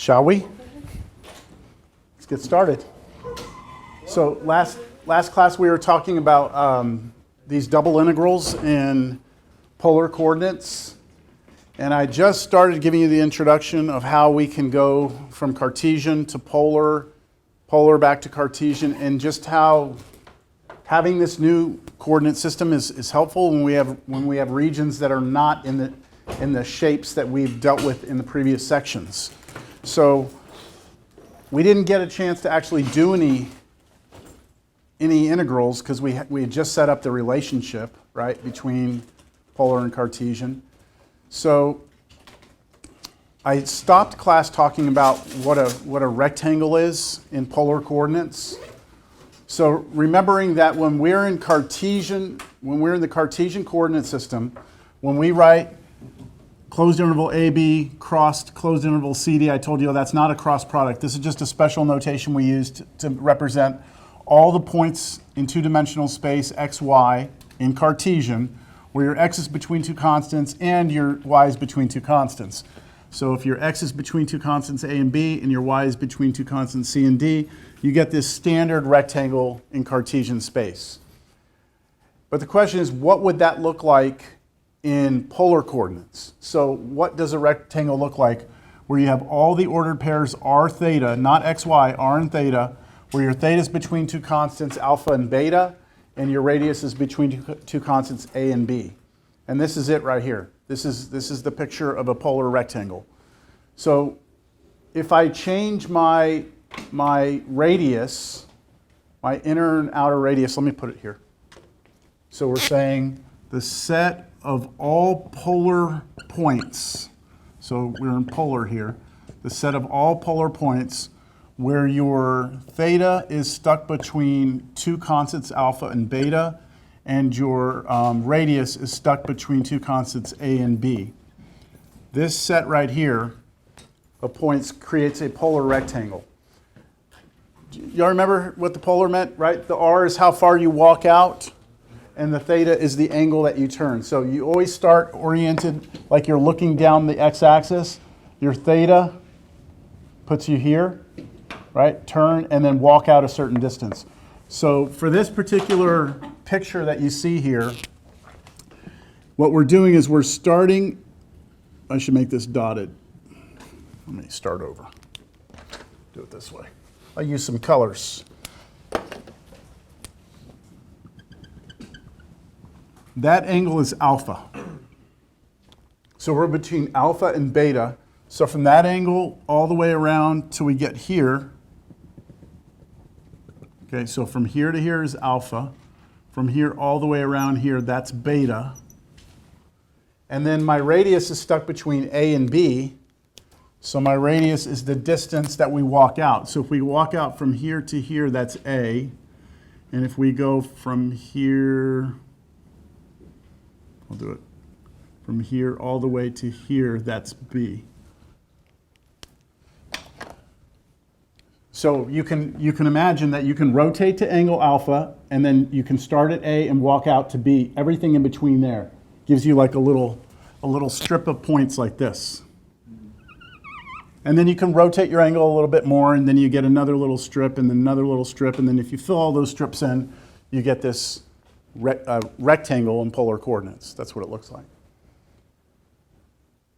Shall we? Let's get started. So last class we were talking about these double integrals in polar coordinates. And I just started giving you the introduction of how we can go from Cartesian to polar, polar back to Cartesian, and just how having this new coordinate system is helpful when we have regions that are not in the shapes that we've dealt with in the previous sections. So we didn't get a chance to actually do any integrals because we had just set up the relationship, right, between polar and Cartesian. So I stopped class talking about what a rectangle is in polar coordinates. So remembering that when we're in the Cartesian coordinate system, when we write closed interval AB crossed closed interval CD, I told you that's not a cross product. This is just a special notation we use to represent all the points in two-dimensional space x, y in Cartesian, where your x is between two constants and your y is between two constants. So if your x is between two constants a and b and your y is between two constants c and d, you get this standard rectangle in Cartesian space. But the question is, what would that look like in polar coordinates? So what does a rectangle look like where you have all the ordered pairs r theta, not x, y, r and theta, where your theta is between two constants alpha and beta, and your radius is between two constants a and b. And this is it right here. This is the picture of a polar rectangle. So if I change my radius, my inner and outer radius, let me put it here. So we're saying the set of all polar points, so we're in polar here, the set of all polar points where your theta is stuck between two constants alpha and beta, and your radius is stuck between two constants a and b. This set right here of points creates a polar rectangle. Y'all remember what the polar meant, right? The r is how far you walk out, and the theta is the angle that you turn. So you always start oriented like you're looking down the x-axis. Your theta puts you here, right? Turn and then walk out a certain distance. So for this particular picture that you see here, what we're doing is we're starting, I should make this dotted. Let me start over. Do it this way. I'll use some colors. That angle is alpha. So we're between alpha and beta. So from that angle all the way around till we get here, okay, so from here to here is alpha. From here all the way around here, that's beta. And then my radius is stuck between A and B. So my radius is the distance that we walk out. So if we walk out from here to here, that's A. And if we go from here, I'll do it, from here all the way to here, that's B. So you can imagine that you can rotate to angle alpha, and then you can start at A and walk out to B. Everything in between there gives you like a little strip of points like this. And then you can rotate your angle a little bit more, and then you get another little strip, and then another little strip, and then if you fill all those strips in, you get this rectangle in polar coordinates. That's what it looks like.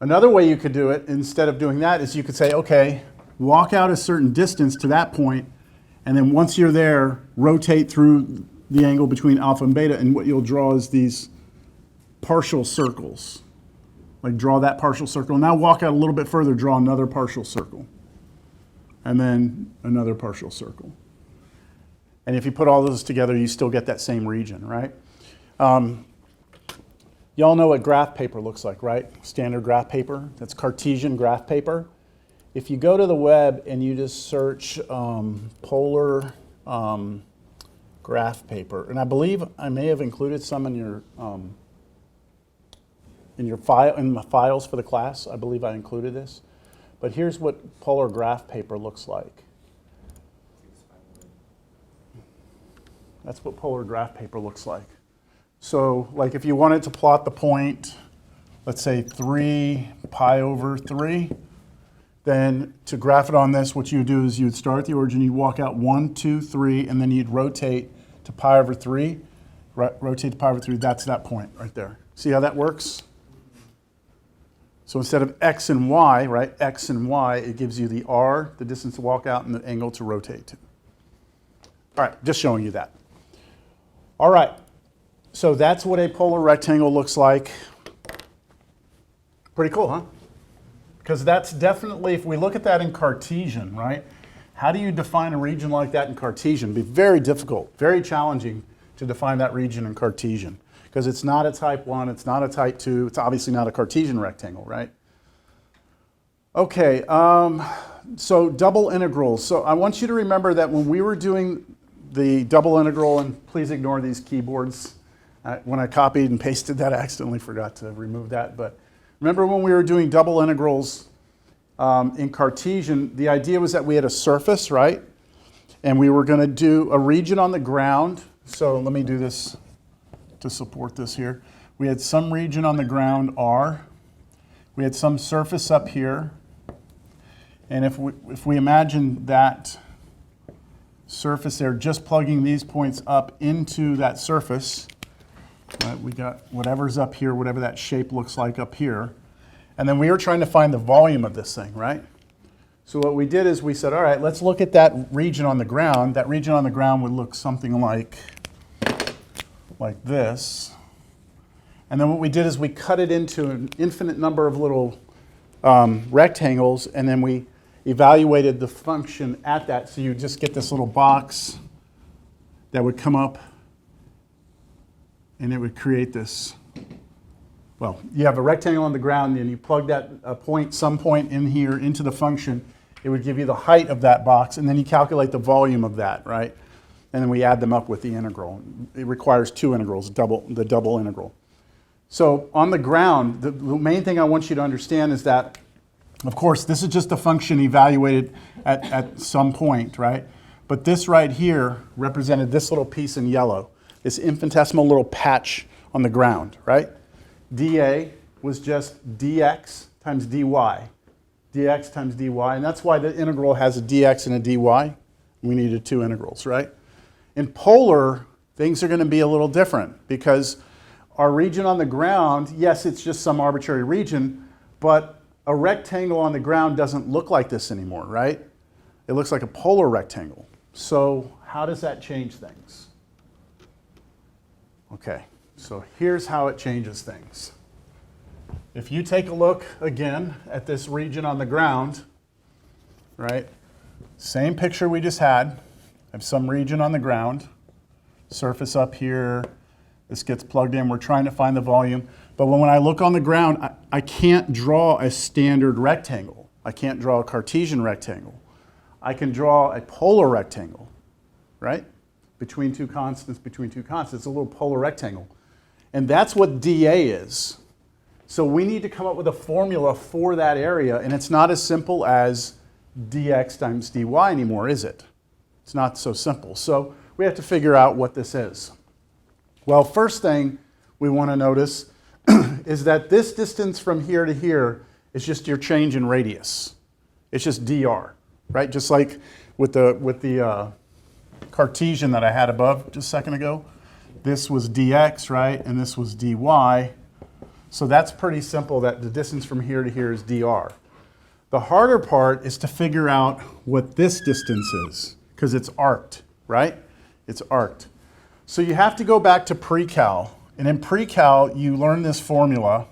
Another way you could do it, instead of doing that, is you could say, okay, walk out a certain distance to that point, and then once you're there, rotate through the angle between alpha and beta, and what you'll draw is these partial circles. Like draw that partial circle. Now walk out a little bit further, draw another partial circle. And then another partial circle. And if you put all those together, you still get that same region, right? Y'all know what graph paper looks like, right? Standard graph paper. That's Cartesian graph paper. If you go to the web and you just search polar graph paper, and I believe I may have included some in your file, in the files for the class. I believe I included this. But here's what polar graph paper looks like. That's what polar graph paper looks like. So like if you wanted to plot the point, let's say 3 pi over 3, then to graph it on this, what you would do is you'd start at the origin, you'd walk out 1, 2, 3, and then you'd rotate to pi over 3. Rotate to pi over 3, that's that point right there. See how that works? So instead of x and y, right, x and y, it gives you the r, the distance to walk out, and the angle to rotate to. All right, just showing you that. All right, so that's what a polar rectangle looks like. Pretty cool, huh? Because that's definitely, if we look at that in Cartesian, right? How do you define a region like that in Cartesian? It'd be very difficult, very challenging to define that region in Cartesian. Because it's not a type 1, it's not a type 2, it's obviously not a Cartesian rectangle, right? Okay, so double integrals. So I want you to remember that when we were doing the double integral, and please ignore these keyboards. When I copied and pasted that, I accidentally forgot to remove that. But remember when we were doing double integrals in Cartesian, the idea was that we had a surface, right? And we were going to do a region on the ground. So let me do this to support this here. We had some region on the ground, R. We had some surface up here. And if we imagine that surface there, just plugging these points up into that surface, right, we got whatever's up here, whatever that shape looks like up here. And then we were trying to find the volume of this thing, right? So what we did is we said, all right, let's look at that region on the ground. That region on the ground would look something like this. And then what we did is we cut it into an infinite number of little rectangles, and then we evaluated the function at that. So you just get this little box that would come up, and it would create this. Well, you have a rectangle on the ground, and you plug that some point in here into the function. It would give you the height of that box, and then you calculate the volume of that, right? And then we add them up with the integral. It requires two integrals, the double integral. So on the ground, the main thing I want you to understand is that, of course, this is just a function evaluated at some point, right? But this right here represented this little piece in yellow, this infinitesimal little patch on the ground, right? dA was just dx times dy, dx times dy, and that's why the integral has a dx and a dy. We needed two integrals, right? In polar, things are going to be a little different because our region on the ground, yes, it's just some arbitrary region, but a rectangle on the ground doesn't look like this anymore, right? It looks like a polar rectangle. So how does that change things? Okay, so here's how it changes things. If you take a look again at this region on the ground, right? Same picture we just had. I have some region on the ground, surface up here, this gets plugged in, we're trying to find the volume. But when I look on the ground, I can't draw a standard rectangle. I can't draw a Cartesian rectangle. I can draw a polar rectangle, right? Between two constants, it's a little polar rectangle. And that's what dA is. So we need to come up with a formula for that area, and it's not as simple as dx times dy anymore, is it? It's not so simple. So we have to figure out what this is. Well, first thing we want to notice is that this distance from here to here is just your change in radius. It's just dr, right? Just like with the Cartesian that I had above just a second ago. This was dx, right? And this was dy. So that's pretty simple that the distance from here to here is dr. The harder part is to figure out what this distance is, because it's arced, right? It's arced. So you have to go back to pre-cal. And in pre-cal, you learn this formula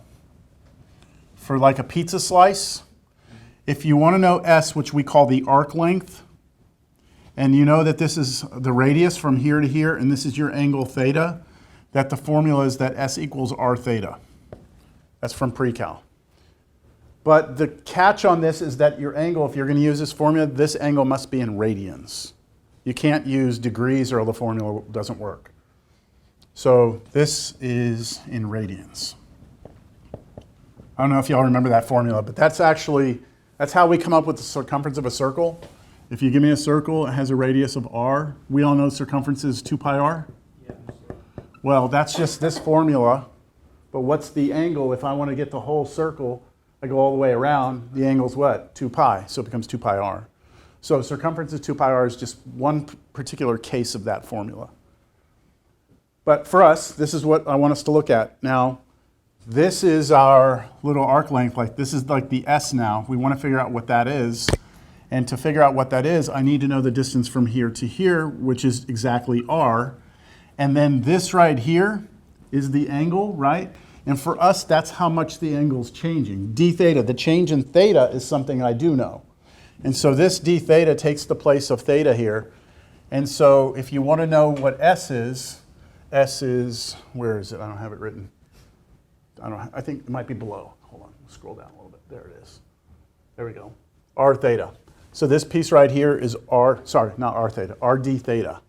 for like a pizza slice. If you want to know S, which we call the arc length, and you know that this is the radius from here to here, and this is your angle theta, that the formula is that S equals r theta. That's from pre-cal. But the catch on this is that your angle, if you're going to use this formula, this angle must be in radians. You can't use degrees or the formula doesn't work. So this is in radians. I don't know if y'all remember that formula, but that's how we come up with the circumference of a circle. If you give me a circle, it has a radius of r. We all know circumference is 2 pi r. Yeah. Well, that's just this formula. But what's the angle if I want to get the whole circle I go all the way around, the angle's what? 2 pi, so it becomes 2 pi r. So circumference of 2 pi r is just one particular case of that formula. But for us, this is what I want us to look at. Now, this is our little arc length. Like this is like the S now. We want to figure out what that is. And to figure out what that is, I need to know the distance from here to here, which is exactly r. And then this right here is the angle, right? And for us, that's how much the angle's changing. D theta, the change in theta is something I do know. And so this d theta takes the place of theta here. And so if you want to know what S is, where is it? I don't have it written. I think it might be below. Hold on, scroll down a little bit. There it is. There we go. R theta. So this piece right here is R, sorry, not R theta, R d theta.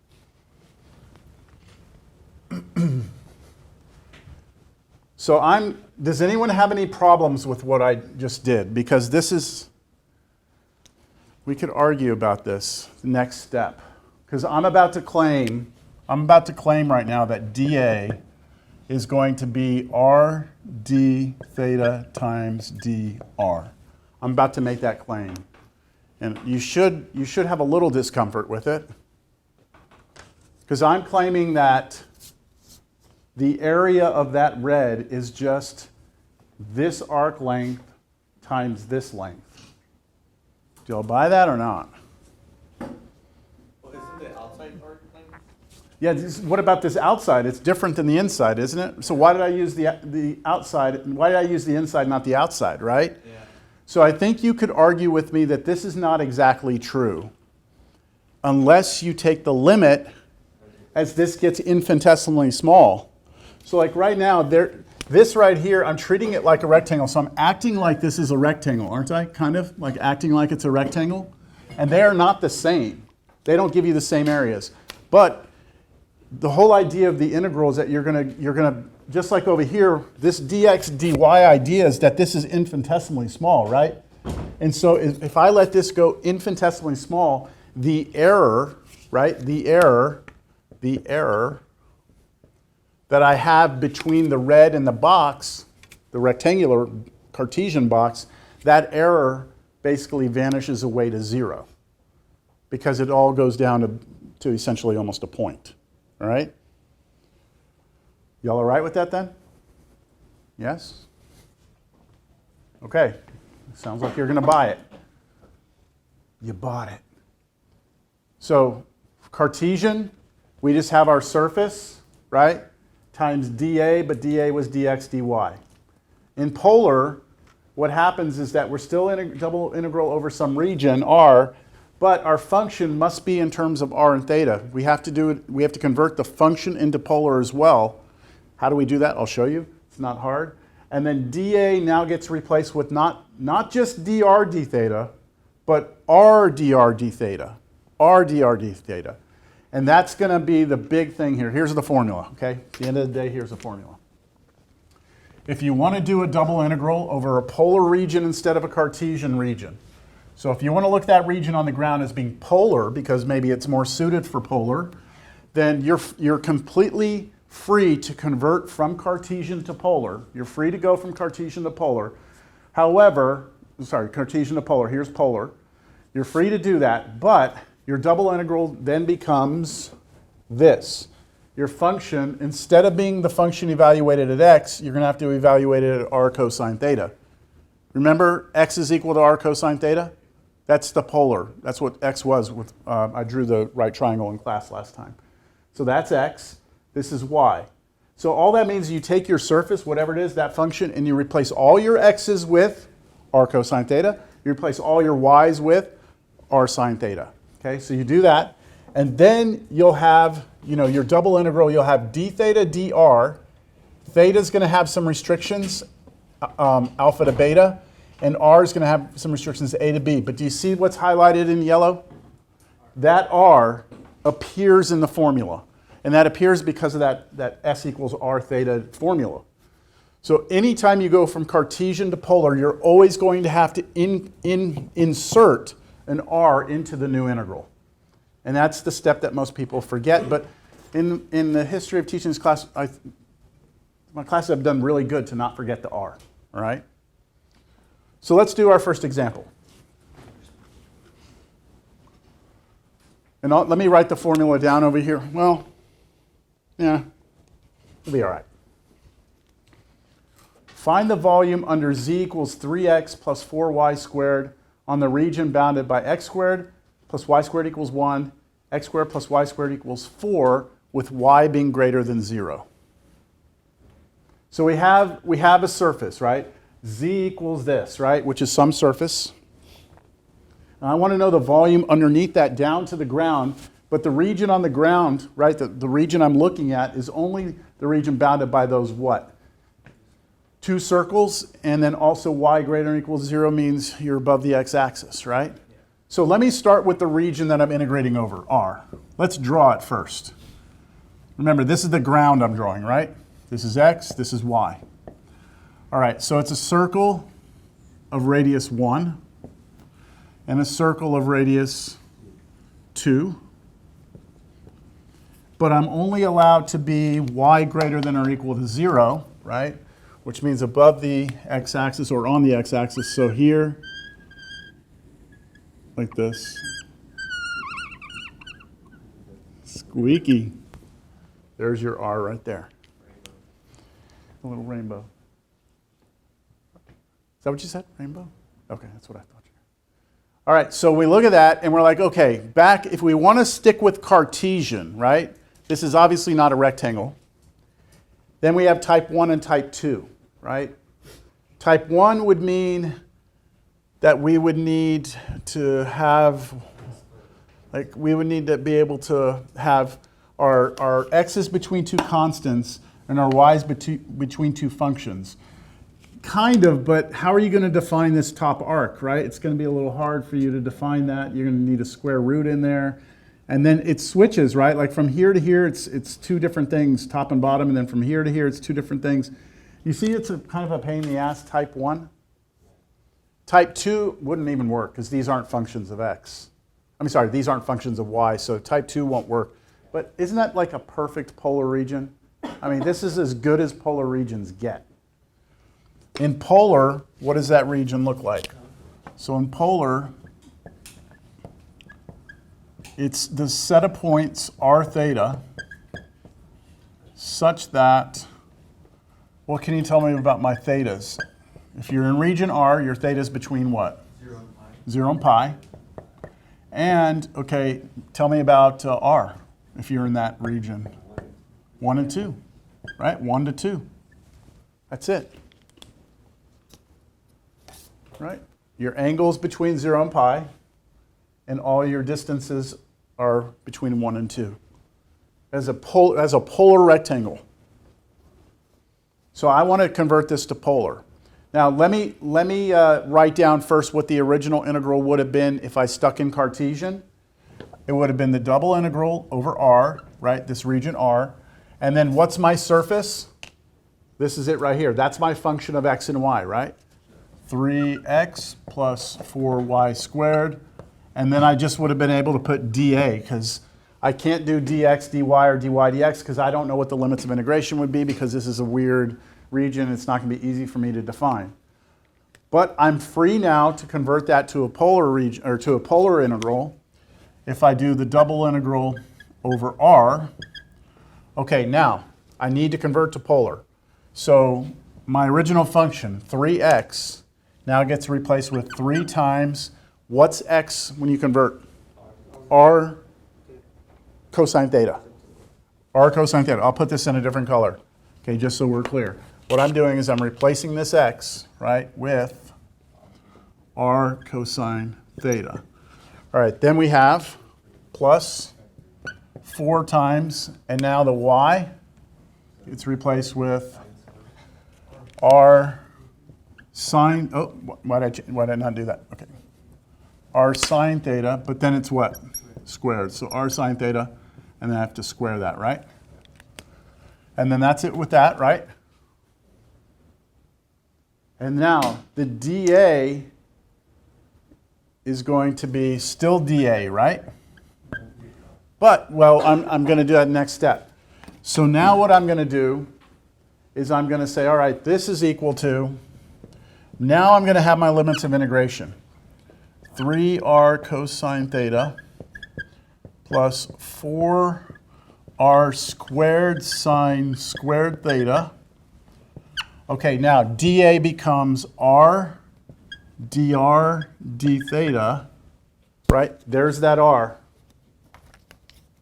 So does anyone have any problems with what I just did? Because this is, we could argue about this, the next step. Because I'm about to claim right now that dA is going to be R d theta times dr. I'm about to make that claim. And you should have a little discomfort with it. Because I'm claiming that the area of that red is just this arc length times this length. Do y'all buy that or not? Well, isn't the outside arc length? Yeah, what about this outside? It's different than the inside, isn't it? So why did I use the outside? Why did I use the inside, not the outside, right? Yeah. So I think you could argue with me that this is not exactly true unless you take the limit as this gets infinitesimally small. So like right now, this right here, I'm treating it like a rectangle. So I'm acting like this is a rectangle, aren't I? Kind of like acting like it's a rectangle. And they are not the same. They don't give you the same areas. But the whole idea of the integral is that you're gonna just like over here, this dx dy idea is that this is infinitesimally small, right? And so if I let this go infinitesimally small, the error, right? The error that I have between the red and the box, the rectangular Cartesian box, that error basically vanishes away to 0 because it all goes down to essentially almost a point, all right? Y'all all right with that then? Yes? Okay, sounds like you're going to buy it. You bought it. So Cartesian, we just have our surface, right, times dA, but dA was dx dy. In polar, what happens is that we're still in a double integral over some region, r, but our function must be in terms of r and theta. We have to convert the function into polar as well. How do we do that? I'll show you. It's not hard. And then dA now gets replaced with not just dr d theta, but r dr d theta. R dr d theta. And that's going to be the big thing here. Here's the formula, okay? At the end of the day, here's the formula. If you want to do a double integral over a polar region instead of a Cartesian region, so if you want to look at that region on the ground as being polar, because maybe it's more suited for polar, then you're completely free to convert from Cartesian to polar. You're free to go from Cartesian to polar. However, Cartesian to polar, here's polar. You're free to do that, but your double integral then becomes this. Your function, instead of being the function evaluated at x, you're going to have to evaluate it at r cosine theta. Remember, x is equal to r cosine theta? That's the polar. That's what x was. I drew the right triangle in class last time. So that's x. This is y. So all that means is you take your surface, whatever it is, that function, and you replace all your x's with r cosine theta. You replace all your y's with r sine theta. Okay, so you do that, and then you'll have, your double integral, you'll have d theta dr. Theta is going to have some restrictions, alpha to beta, and r is going to have some restrictions a to b. But do you see what's highlighted in yellow? That r appears in the formula, and that appears because of that s equals r theta formula. So anytime you go from Cartesian to polar, you're always going to have to insert an r into the new integral. And that's the step that most people forget. But in the history of teaching this class, my classes have done really good to not forget the r, all right? So let's do our first example. And let me write the formula down over here. Well, yeah, it'll be all right. Find the volume under z equals 3x plus 4y squared on the region bounded by x squared plus y squared equals 1, x squared plus y squared equals 4, with y being greater than 0. So we have a surface, right? Z equals this, right, which is some surface. And I want to know the volume underneath that down to the ground, but the region on the ground, right, the region I'm looking at is only the region bounded by those what? 2 circles, and then also y greater than or equals 0 means you're above the x-axis, right? Yeah. So let me start with the region that I'm integrating over, R. Let's draw it first. Remember, this is the ground I'm drawing, right? This is x, this is y. All right, so it's a circle of radius 1 and a circle of radius 2. But I'm only allowed to be y greater than or equal to 0, right? Which means above the x-axis or on the x-axis. So here, like this. Squeaky. There's your R right there. A little rainbow. Is that what you said? Rainbow? Okay, that's what I thought. All right, so we look at that and we're like, okay, back, if we want to stick with Cartesian, right? This is obviously not a rectangle. Then we have type 1 and type 2, right? Type 1 would mean that we would need to have, like, we would need to be able to have our x's between 2 constants and our y's between 2 functions. Kind of, but how are you going to define this top arc, right? It's going to be a little hard for you to define that. You're going to need a square root in there. And then it switches, right? Like from here to here, it's 2 different things, top and bottom, and then from here to here, it's 2 different things. You see it's kind of a pain in the ass, type 1. Type 2 wouldn't even work because these aren't functions of x. I'm sorry, these aren't functions of y, so type 2 won't work. But isn't that like a perfect polar region? I mean, this is as good as polar regions get. In polar, what does that region look like? So in polar, it's the set of points r theta such that, what can you tell me about my thetas? If you're in region R, your theta is between what? 0 and pi. 0 and pi. And, okay, tell me about R, if you're in that region. 1 and 2, right? 1 to 2. That's it. Right? Your angles between 0 and pi, and all your distances are between 1 and 2. As a polar rectangle. So I want to convert this to polar. Now let me write down first what the original integral would have been if I stuck in Cartesian. It would have been the double integral over R, right? This region R. And then what's my surface? This is it right here. That's my function of x and y, right? 3x plus 4y squared. And then I just would have been able to put dA, because I can't do dx, dy, or dy, dx, because I don't know what the limits of integration would be, because this is a weird region. It's not going to be easy for me to define. But I'm free now to convert that to a polar region, or to a polar integral. If I do the double integral over R, okay, now I need to convert to polar. So my original function, 3x, now gets replaced with 3 times, what's x when you convert? R cosine theta. R cosine theta. I'll put this in a different color, okay, just so we're clear. What I'm doing is I'm replacing this x, right, with R cosine theta. All right, then we have plus 4 times, and now the y, it's replaced with R sine, oh, why did I not do that? Okay. R sine theta, but then it's what? Squared. So R sine theta, and then I have to square that, right? And then that's it with that, right? And now the dA is going to be still dA, right? But, well, I'm going to do that next step. So now what I'm going to do is I'm going to say, all right, this is equal to Now I'm going to have my limits of integration. 3r cosine theta plus 4r squared sine squared theta. Okay, now dA becomes r dr d theta, right? There's that r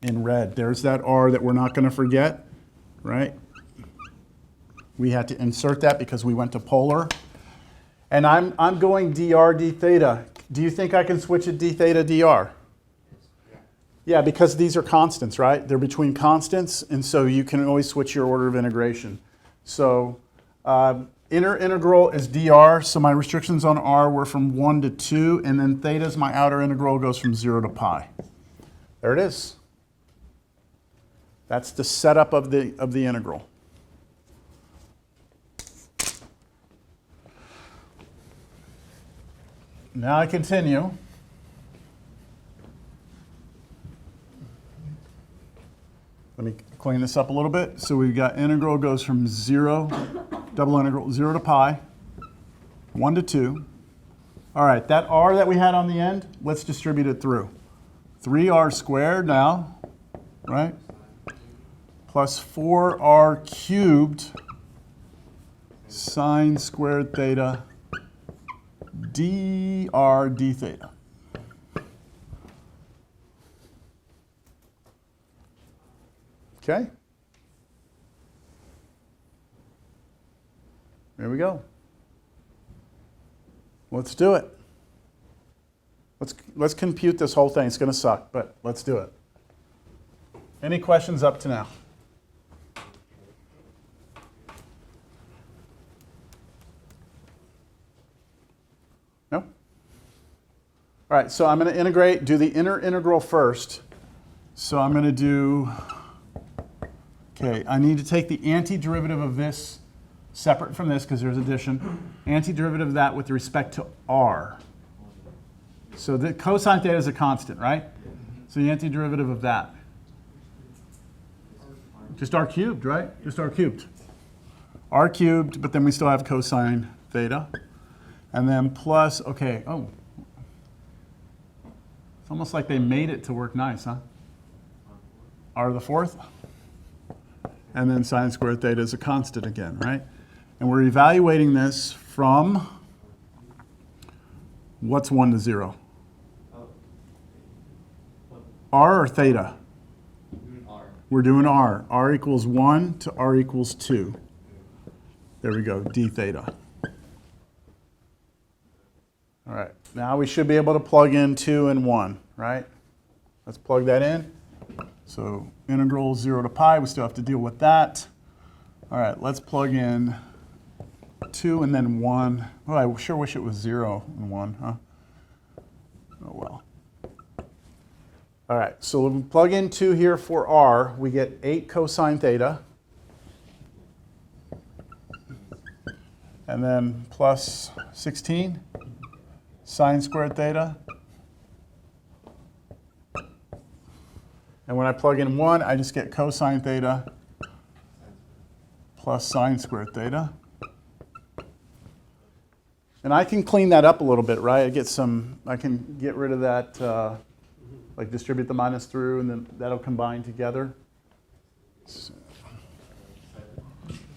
in red. There's that r that we're not going to forget, right? We had to insert that because we went to polar. And I'm going dr d theta. Do you think I can switch it d theta dr? Yeah, because these are constants, right? They're between constants, and so you can always switch your order of integration. So inner integral is dr, so my restrictions on r were from 1 to 2, and then theta's my outer integral goes from 0 to pi. There it is. That's the setup of the integral. Now I continue. Let me clean this up a little bit. So we've got integral goes from 0, double integral, 0 to pi, 1 to 2. All right, that r that we had on the end, let's distribute it through. 3r squared now, right? Plus 4r cubed sine squared theta dr d theta. Okay? There we go. Let's do it. Let's compute this whole thing. It's going to suck, but let's do it. Any questions up to now? No? All right, so I'm going to integrate, do the inner integral first. So I'm going to do, okay, I need to take the antiderivative of this separate from this because there's addition. Antiderivative of that with respect to r. So the cosine theta is a constant, right? So the antiderivative of that. Just r cubed, right? Just r cubed. R cubed, but then we still have cosine theta. And then plus, okay, oh. It's almost like they made it to work nice, huh? R to the fourth. And then sine squared theta is a constant again, right? And we're evaluating this from what's 1 to 0? R or theta? We're doing r. R equals 1 to r equals 2. There we go, d theta. All right, now we should be able to plug in 2 and 1, right? Let's plug that in. So integral 0 to pi, we still have to deal with that. All right, let's plug in 2 and then 1. Oh, I sure wish it was 0 and 1, huh? Oh, well. All right, so when we plug in 2 here for r, we get 8 cosine theta. And then plus 16 sine squared theta. And when I plug in 1, I just get cosine theta plus sine squared theta. And I can clean that up a little bit, right? I can get rid of that, like distribute the minus through, and then that'll combine together. So,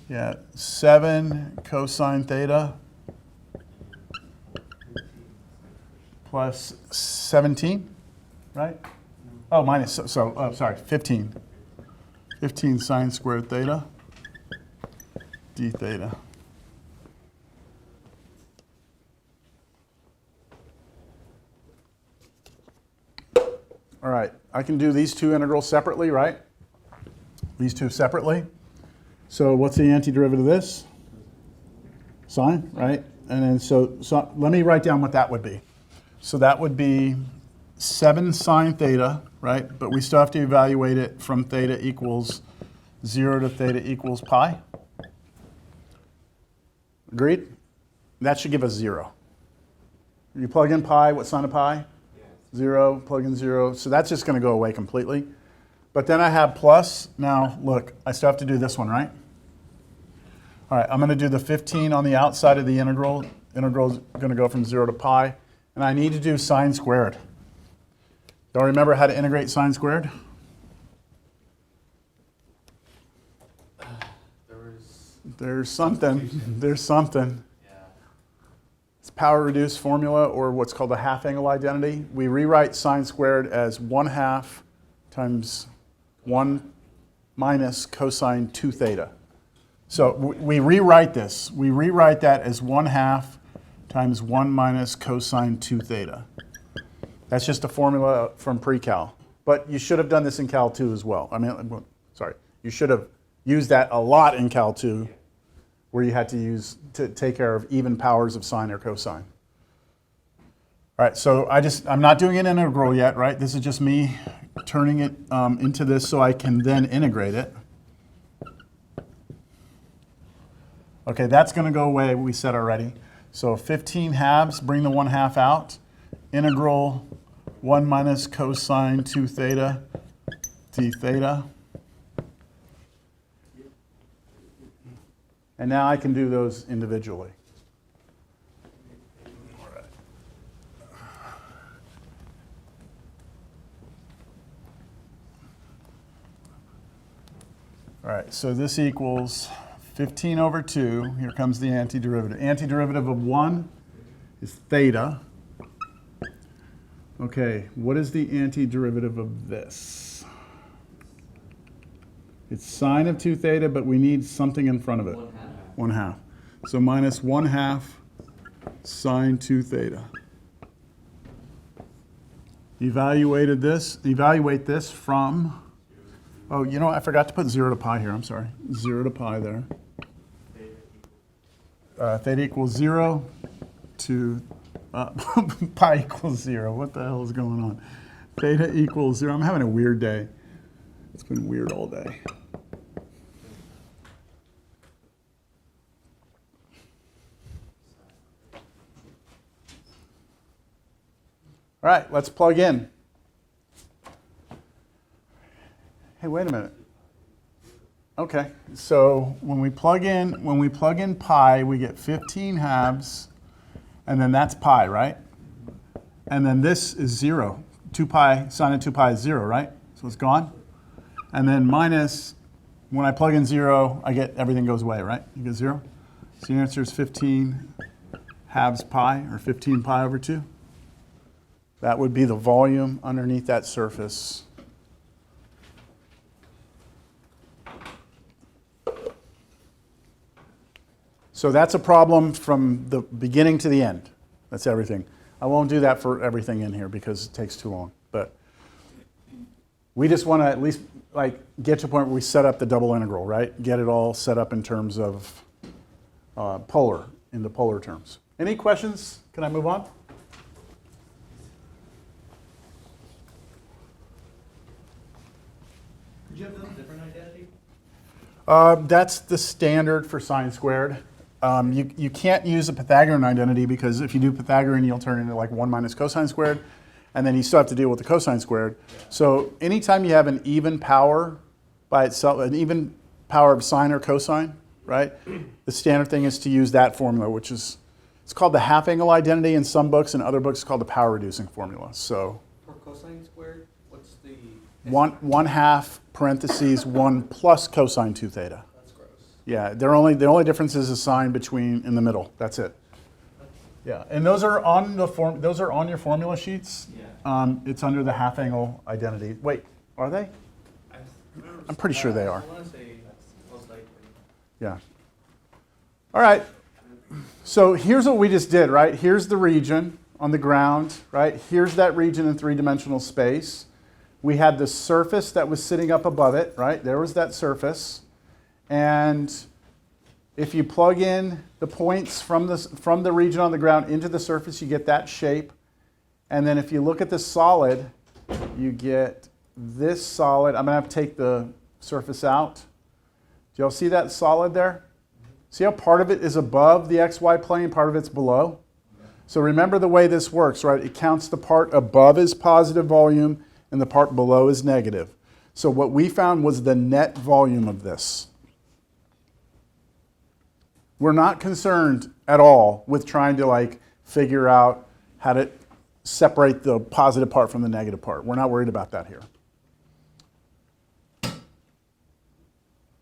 yeah, 7 cosine theta plus 17, right? Oh, minus, sorry, 15. 15 sine squared theta d theta. All right, I can do these two integrals separately, right? These two separately. So what's the antiderivative of this? Sine, right? And then so let me write down what that would be. So that would be 7 sine theta, right? But we still have to evaluate it from theta equals 0 to theta equals pi. Agreed? That should give us 0. You plug in pi, what sine of pi? 0, plug in 0. So that's just going to go away completely. But then I have plus. Now, look, I still have to do this one, right? All right, I'm going to do the 15 on the outside of the integral Integral is going to go from 0 to pi. And I need to do sine squared. Y'all remember how to integrate sine squared? There's something. There's something. Yeah. It's power reduced formula, or what's called a half angle identity. We rewrite sine squared as 1/2 times 1 minus cosine 2 theta. So we rewrite this. We rewrite that as 1/2 times 1 minus cosine 2 theta. That's just a formula from pre-cal. But you should have done this in Cal 2 as well. I mean, sorry, you should have used that a lot in Cal 2, where you had to use to take care of even powers of sine or cosine. All right, so I'm not doing an integral yet, right? This is just me turning it into this so I can then integrate it. Okay, that's going to go away, we said already. So 15 halves, bring the 1/2 out. Integral 1 minus cosine 2 theta d theta. And now I can do those individually. All right, so this equals 15 over 2. Here comes the antiderivative. Antiderivative of 1 is theta. Okay, what is the antiderivative of this? It's sine of 2 theta, but we need something in front of it. 1/2. So minus 1/2 sine 2 theta. Evaluate this from, oh, you know, I forgot to put 0 to pi here, I'm sorry. 0 to pi there. Theta equals 0 to pi equals 0. What the hell is going on? Theta equals 0. I'm having a weird day. It's been weird all day. All right, let's plug in. Hey, wait a minute. Okay, so when we plug in pi, we get 15 halves, and then that's pi, right? And then this is 0. 2 pi, sine of 2 pi is 0, right? So it's gone. And then minus, when I plug in 0, I get, everything goes away, right? You get 0. So the answer is 15 halves pi, or 15 pi over 2. That would be the volume underneath that surface. So that's a problem from the beginning to the end. That's everything. I won't do that for everything in here because it takes too long. But we just want to at least get to a point where we set up the double integral, right? Get it all set up in terms of polar, in the polar terms. Any questions? Can I move on? Did you have a different identity? That's the standard for sine squared. You can't use a Pythagorean identity because if you do Pythagorean, you'll turn into like 1 minus cosine squared, and then you still have to deal with the cosine squared. So anytime you have an even power by itself, an even power of sine or cosine, right? The standard thing is to use that formula, which is, it's called the half angle identity in some books, and other books it's called the power reducing formula. So For cosine squared, what's the... 1/2 parentheses 1 plus cosine 2 theta. That's gross. Yeah, the only difference is a sign between in the middle. That's it. Yeah, and those are on those are on your formula sheets. Yeah. It's under the half angle identity. Wait, are they? I'm pretty sure they are. I want to say that's most likely. Yeah. All right. So here's what we just did, right? Here's the region on the ground, right? Here's that region in three-dimensional space. We had the surface that was sitting up above it, right? There was that surface. And if you plug in the points from the region on the ground into the surface, you get that shape. And then if you look at the solid, you get this solid. I'm going to have to take the surface out. Do y'all see that solid there? See how part of it is above the xy plane, part of it's below? So remember the way this works, right? It counts the part above as positive volume and the part below is negative. So what we found was the net volume of this. We're not concerned at all with trying to like figure out how to separate the positive part from the negative part. We're not worried about that here.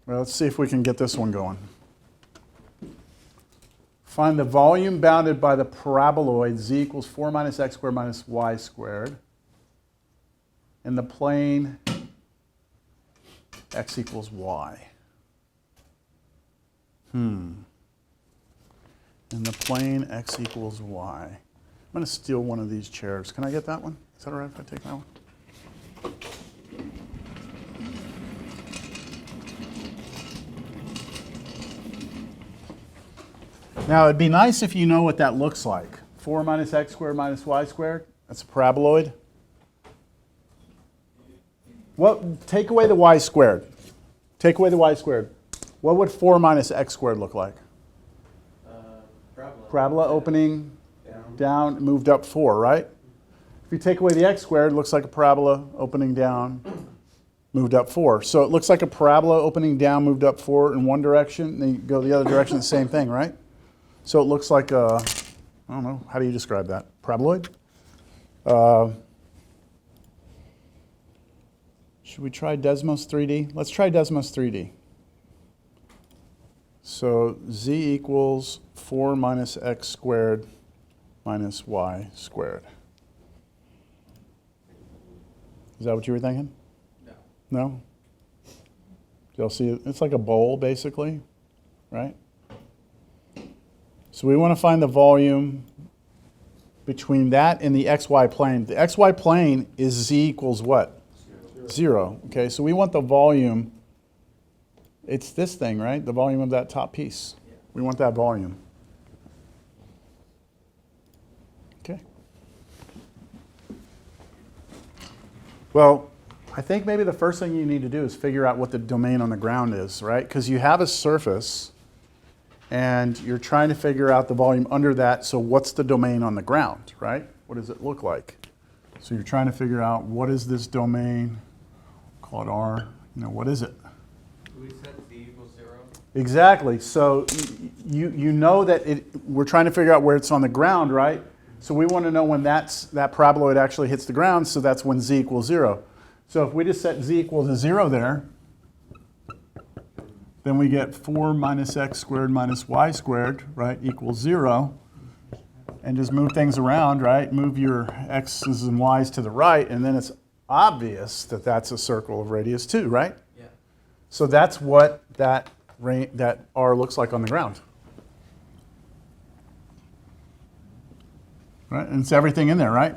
Well, let's see if we can get this one going. Find the volume bounded by the paraboloid z equals 4 minus x squared minus y squared in the plane x equals y. In the plane x equals y. I'm going to steal one of these chairs. Can I get that one? Is that all right if I take that one? Now, it'd be nice if you know what that looks like. 4 minus x squared minus y squared. That's a paraboloid. Take away the y squared. Take away the y squared. What would 4 minus x squared look like? Parabola opening down, moved up 4, right? If you take away the x squared, it looks like a parabola opening down, moved up 4. So it looks like a parabola opening down, moved up 4 in one direction, then you go the other direction, the same thing, right? So it looks like a, I don't know, how do you describe that? Paraboloid? Should we try Desmos 3D? Let's try Desmos 3D. So z equals 4 minus x squared minus y squared. Is that what you were thinking? No. No? Y'all see it? It's like a bowl, basically, right? So we want to find the volume between that and the xy plane. The xy plane is z equals what? 0. Okay, so we want the volume. It's this thing, right? The volume of that top piece. We want that volume. Okay. Well, I think maybe the first thing you need to do is figure out what the domain on the ground is, right? Because you have a surface and you're trying to figure out the volume under that, so what's the domain on the ground, right? What does it look like? So you're trying to figure out what is this domain, call it R, what is it? Do we set z equals 0? Exactly, so you know that we're trying to figure out where it's on the ground, right? So we want to know when that paraboloid actually hits the ground, so that's when z equals 0. So if we just set z equals to 0 there, then we get 4 minus x squared minus y squared, right, equals 0. And just move things around, right? Move your x's and y's to the right, and then it's obvious that that's a circle of radius 2, right? Yeah. So that's what that R looks like on the ground. Right? And it's everything in there, right?